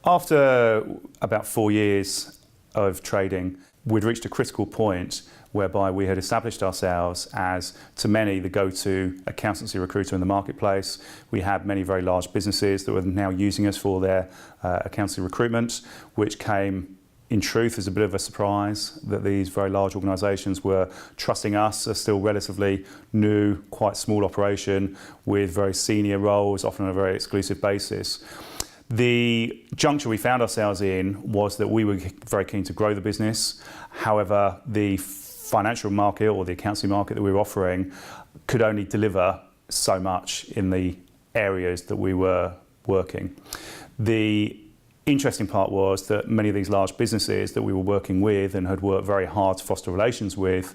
After about 4 years of trading, we'd reached a critical point whereby we had established ourselves as, to many, the go-to accountancy recruiter in the marketplace. We had many very large businesses that were now using us for their accountancy recruitment, which came, in truth, as a bit of a surprise that these very large organisations were trusting us, a still relatively new, quite small operation with very senior roles, often on a very exclusive basis. The juncture we found ourselves in was that we were very keen to grow the business. However, the financial market or the accountancy market that we were offering could only deliver so much in the areas that we were working. The interesting part was that many of these large businesses that we were working with and had worked very hard to foster relations with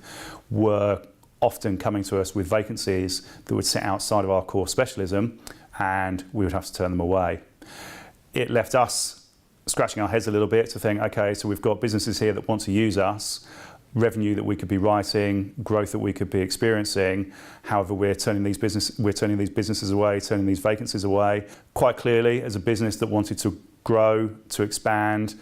were often coming to us with vacancies that would sit outside of our core specialism, and we would have to turn them away. It left us scratching our heads a little bit to think, okay, so we've got businesses here that want to use us, revenue that we could be writing, growth that we could be experiencing. However, we're turning these businesses away, turning these vacancies away. Quite clearly, as a business that wanted to grow, to expand,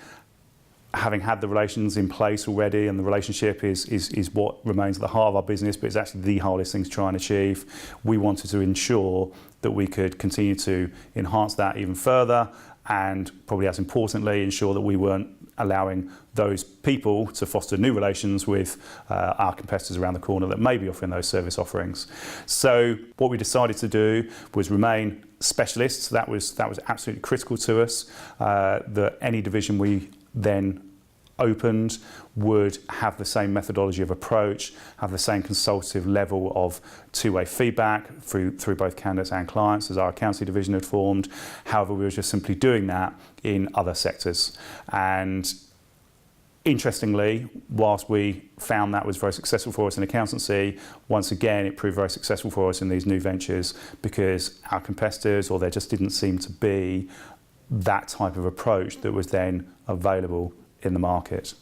having had the relations in place already, and the relationship is what remains at the heart of our business, but it's actually the hardest thing to try and achieve. We wanted to ensure that we could continue to enhance that even further, and probably as importantly, ensure that we weren't allowing those people to foster new relations with our competitors around the corner that may be offering those service offerings. So what we decided to do was remain specialists. That was absolutely critical to us, that any division we then opened would have the same methodology of approach, have the same consultative level of two-way feedback through both candidates and clients as our accountancy division had formed. However, we were just simply doing that in other sectors. And interestingly, whilst we found that was very successful for us in accountancy, once again it proved very successful for us in these new ventures because our competitors, or there just didn't seem to be that type of approach that was then available in the market.